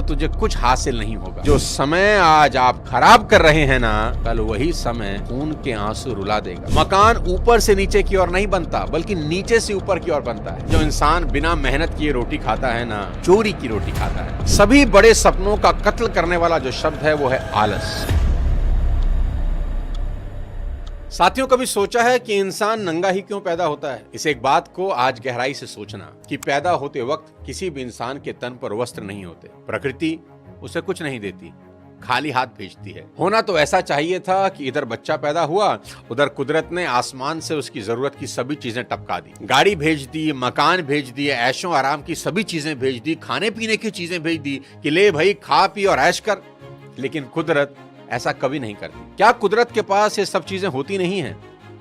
तुझे कुछ हासिल नहीं होगा। जो समय आज आप खराब कर रहे हैं ना, कल वही समय खून के आंसू रुला देगा। मकान ऊपर से नीचे की ओर नहीं बनता, बल्कि नीचे से ऊपर की ओर बनता है। जो इंसान बिना मेहनत किए रोटी खाता है ना, चोरी की रोटी खाता है। सभी बड़े सपनों का कत्ल करने वाला जो शब्द है वो है आलस। साथियों, कभी सोचा है कि इंसान नंगा ही क्यों पैदा होता है? इस एक बात को आज गहराई से सोचना कि पैदा होते वक्त किसी भी इंसान के तन पर वस्त्र नहीं होते। प्रकृति उसे कुछ नहीं देती, खाली हाथ भेजती है। होना तो ऐसा चाहिए था कि इधर बच्चा पैदा हुआ, उधर कुदरत ने आसमान से उसकी जरूरत की सभी चीजें टपका दी। गाड़ी भेज दी, मकान भेज दिए, ऐशो आराम की सभी चीजें भेज दी, खाने पीने की चीजें भेज दी कि ले भाई खा पी और ऐश कर। लेकिन कुदरत ऐसा कभी नहीं करती। क्या कुदरत के पास ये सब चीजें होती नहीं हैं?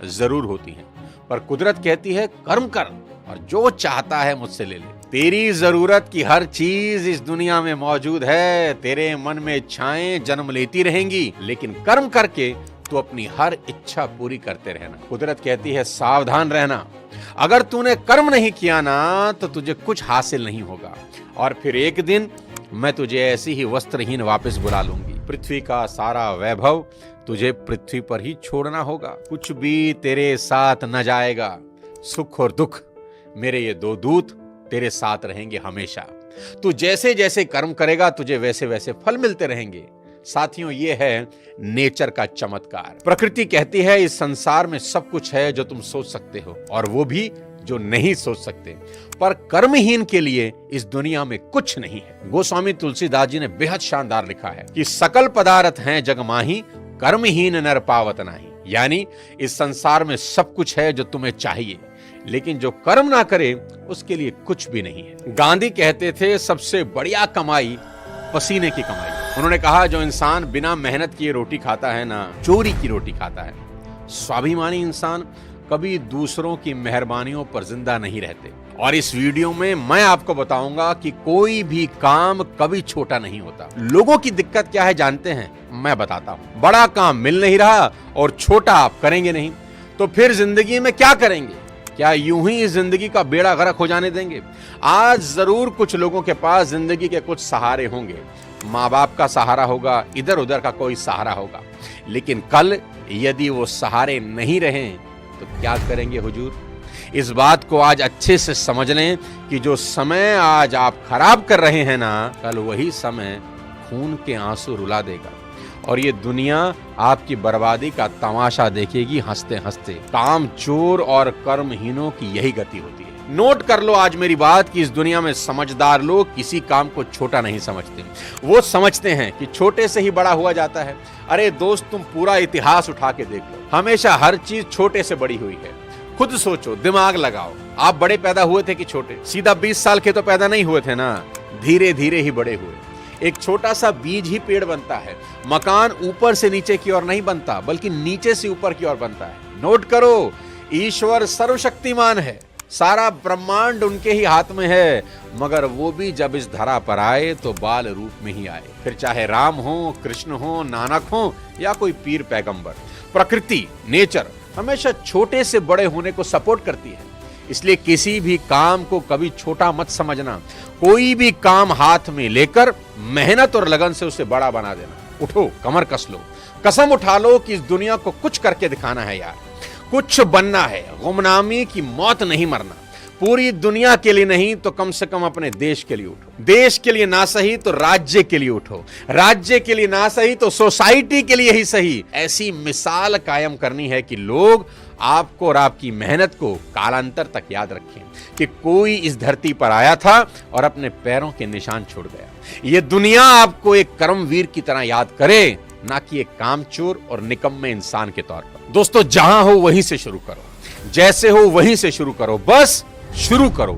जरूर होती हैं, पर कुदरत कहती है कर्म कर और जो चाहता है मुझसे ले ले। तेरी जरूरत की हर चीज इस दुनिया में मौजूद है। तेरे मन में इच्छाएं जन्म लेती रहेंगी, लेकिन कर्म करके तू अपनी हर इच्छा पूरी करते रहना। कुदरत कहती है सावधान रहना, अगर तूने कर्म नहीं किया ना तो तुझे कुछ हासिल नहीं होगा, और फिर एक दिन मैं तुझे ऐसी ही वस्त्रहीन वापस बुला लूंगी। पृथ्वी का सारा वैभव तुझे पृथ्वी पर ही छोड़ना होगा। कुछ भी तेरे साथ न जाएगा। सुख और दुख मेरे ये दो दूत तेरे साथ रहेंगे हमेशा। तू जैसे जैसे कर्म करेगा तुझे वैसे वैसे फल मिलते रहेंगे। साथियों, ये है नेचर का चमत्कार। प्रकृति कहती है इस संसार में सब कुछ है जो तुम सोच सकते हो, और वो भी जो नहीं सोच सकते। पर कर्महीन के लिए इस दुनिया में कुछ नहीं है। गोस्वामी तुलसीदास जी ने बेहद शानदार लिखा है कि सकल पदार्थ हैं जग माही, कर्महीन नर पावत नाही। यानी इस संसार में सब कुछ है जो तुम्हें चाहिए, लेकिन जो कर्म ना करे उसके लिए कुछ भी नहीं है। गांधी कहते थे सबसे बढ़िया कमाई पसीने की कमाई। उन्होंने कहा जो इंसान बिना मेहनत किए रोटी खाता है ना, चोरी की रोटी खाता है। स्वाभिमानी इंसान कभी दूसरों की मेहरबानियों पर जिंदा नहीं रहते। और इस वीडियो में मैं आपको बताऊंगा कि कोई भी काम कभी छोटा नहीं होता। लोगों की दिक्कत क्या है जानते हैं? मैं बताता हूं। बड़ा काम मिल नहीं रहा और छोटा आप करेंगे नहीं, तो फिर जिंदगी में क्या करेंगे? क्या यूं ही इस जिंदगी का बेड़ा गर्क हो जाने देंगे? आज जरूर कुछ लोगों के पास जिंदगी के कुछ सहारे होंगे। माँ बाप का सहारा होगा, इधर उधर का कोई सहारा होगा, लेकिन कल यदि वो सहारे नहीं रहे तो क्या करेंगे हुजूर? इस बात को आज अच्छे से समझ लें कि जो समय आज आप खराब कर रहे हैं ना, कल वही समय खून के आंसू रुला देगा, और ये दुनिया आपकी बर्बादी का तमाशा देखेगी हंसते हंसते। काम चोर और कर्महीनों की यही गति होती है। नोट कर लो आज मेरी बात कि इस दुनिया में समझदार लोग किसी काम को छोटा नहीं समझते। वो समझते हैं कि छोटे से ही बड़ा हुआ जाता है। अरे दोस्त, तुम पूरा इतिहास उठा के देख लो, हमेशा हर चीज छोटे से बड़ी हुई है। खुद सोचो, दिमाग लगाओ, आप बड़े पैदा हुए थे कि छोटे? सीधा 20 साल के तो पैदा नहीं हुए थे ना, धीरे धीरे ही बड़े हुए। एक छोटा सा बीज ही पेड़ बनता है। मकान ऊपर से नीचे की ओर नहीं बनता, बल्कि नीचे से ऊपर की ओर बनता है। नोट करो, ईश्वर सर्वशक्तिमान है, सारा ब्रह्मांड उनके ही हाथ में है, मगर वो भी जब इस धरा पर आए तो बाल रूप में ही आए। फिर चाहे राम हो, कृष्ण हो, नानक हो या कोई पीर पैगंबर, प्रकृति नेचर हमेशा छोटे से बड़े होने को सपोर्ट करती है। इसलिए किसी भी काम को कभी छोटा मत समझना। कोई भी काम हाथ में लेकर मेहनत और लगन से उसे बड़ा बना देना। उठो, कमर कस लो, कसम उठा लो कि इस दुनिया को कुछ करके दिखाना है यार, कुछ बनना है। गुमनामी की मौत नहीं मरना। पूरी दुनिया के लिए नहीं तो कम से कम अपने देश के लिए उठो। देश के लिए ना सही तो राज्य के लिए उठो। राज्य के लिए ना सही तो सोसाइटी के लिए ही सही। ऐसी मिसाल कायम करनी है कि लोग आपको और आपकी मेहनत को कालांतर तक याद रखें कि कोई इस धरती पर आया था और अपने पैरों के निशान छोड़ गया। ये दुनिया आपको एक कर्मवीर की तरह याद करे, ना कि एक कामचोर और निकम्मे इंसान के तौर पर। दोस्तों, जहां हो वहीं से शुरू करो, जैसे हो वहीं से शुरू करो, बस शुरू करो।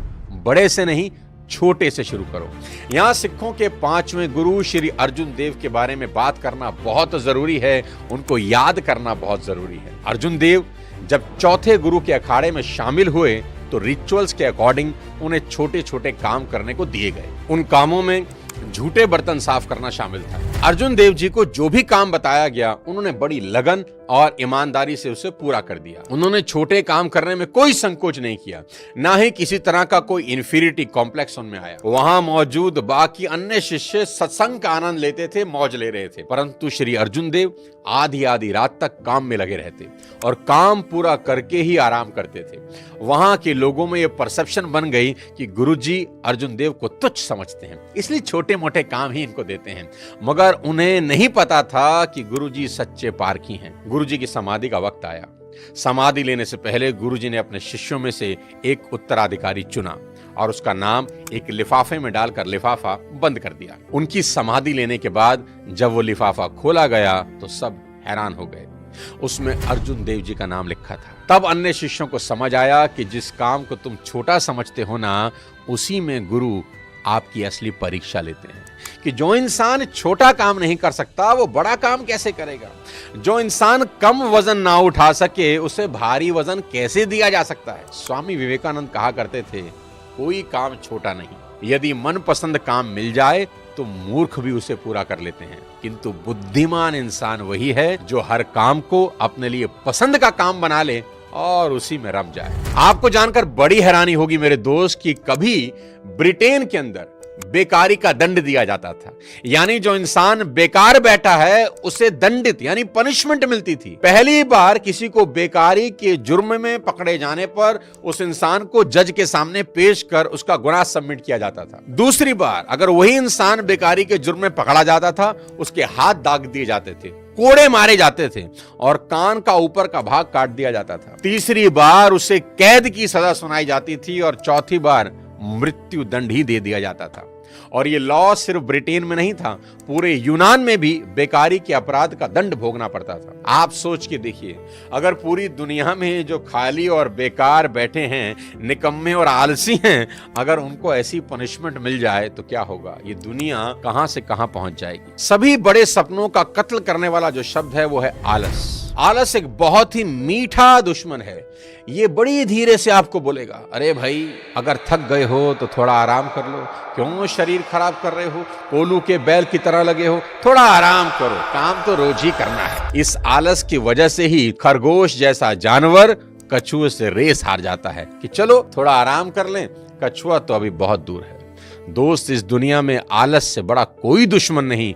बड़े से नहीं, छोटे से शुरू करो। यहाँ सिखों के 5वें गुरु श्री अर्जुन देव के बारे में बात करना बहुत जरूरी है, उनको याद करना बहुत जरूरी है। अर्जुन देव जब चौथे गुरु के अखाड़े में शामिल हुए तो रिचुअल्स के अकॉर्डिंग उन्हें छोटे छोटे काम करने को दिए गए। उन कामों में झूठे बर्तन साफ करना शामिल था, अर्जुन देव जी को जो भी काम बताया गया उन्होंने बड़ी लगन और ईमानदारी से उसे पूरा कर दिया। उन्होंने छोटे काम करने में कोई संकोच नहीं किया, ना ही किसी तरह का कोई इंफीरियरिटी कॉम्प्लेक्स उनमें आया। वहां मौजूद बाकी अन्य शिष्य सत्संग का आनंद लेते थे, मौज ले रहे थे, परंतु श्री अर्जुन देव आधी आधी रात तक काम में लगे रहते और काम पूरा करके ही आराम करते थे। वहां के लोगों में यह परसेप्शन बन गई कि गुरुजी अर्जुन देव को तुच्छ समझते हैं, इसलिए छोटे मोटे काम ही इनको देते हैं। मगर उन्हें नहीं पता था कि गुरुजी सच्चे पारखी हैं। गुरुजी की समाधि का वक्त आया। समाधि लेने से पहले गुरुजी ने अपने शिष्यों में से एक उत्तराधिकारी चुना और उसका नाम एक लिफाफे में डालकर लिफाफा बंद कर दिया। उनकी समाधि लेने के बाद जब वो लिफाफा खोला गया तो सब हैरान हो गए। उसमें अर्जुन देव जी का नाम लिखा था। तब अन्य शिष्यों को समझ आया कि जिस काम को तुम छोटा समझते हो ना, उसी में गुरु आपकी असली परीक्षा लेते हैं। कि जो इंसान छोटा काम नहीं कर सकता वो बड़ा काम कैसे करेगा? जो इंसान कम वजन ना उठा सके उसे भारी वजन कैसे दिया जा सकता है? स्वामी विवेकानंद कहा करते थे, कोई काम छोटा नहीं। यदि मनपसंद काम मिल जाए तो मूर्ख भी उसे पूरा कर लेते हैं, किंतु बुद्धिमान इंसान वही है जो हर काम को अपने लिए पसंद का काम बना ले और उसी में रम जाए। आपको जानकर बड़ी हैरानी होगी मेरे दोस्त कि कभी ब्रिटेन के अंदर बेकारी का दंड दिया जाता था, यानी जो इंसान बेकार बैठा है उसे दंडित यानी पनिशमेंट मिलती थी। पहली बार किसी को बेकारी के जुर्म में पकड़े जाने पर उस इंसान को जज के सामने पेश कर उसका गुनाह सबमिट किया जाता था। दूसरी बार अगर वही इंसान बेकारी के जुर्म में पकड़ा जाता था, उसके हाथ दाग दिए जाते थे, कोड़े मारे जाते थे और कान का ऊपर का भाग काट दिया जाता था। तीसरी बार उसे कैद की सजा सुनाई जाती थी और चौथी बार मृत्यु दंड ही दे दिया जाता था। और ये लॉ सिर्फ ब्रिटेन में नहीं था, पूरे यूनान में भी बेकारी के अपराध का दंड भोगना पड़ता था। आप सोच के देखिए, अगर पूरी दुनिया में जो खाली और बेकार बैठे हैं, निकम्मे और आलसी हैं, अगर उनको ऐसी पनिशमेंट मिल जाए तो क्या होगा? ये दुनिया कहां से कहां पहुंच जाएगी। सभी बड़े सपनों का कत्ल करने वाला जो शब्द है वो है आलस। आलस एक बहुत ही मीठा दुश्मन है। ये बड़ी धीरे से आपको बोलेगा, अरे भाई अगर थक गए हो तो थोड़ा आराम कर लो, क्यों शरीर खराब कर रहे हो, कोलू के बैल की तरह लगे हो, थोड़ा आराम करो, काम तो रोज ही करना है। इस आलस की वजह से ही खरगोश जैसा जानवर कछुए से रेस हार जाता है कि चलो थोड़ा आराम कर लें, कछुआ तो अभी बहुत दूर है। दोस्त, इस दुनिया में आलस से बड़ा कोई दुश्मन नहीं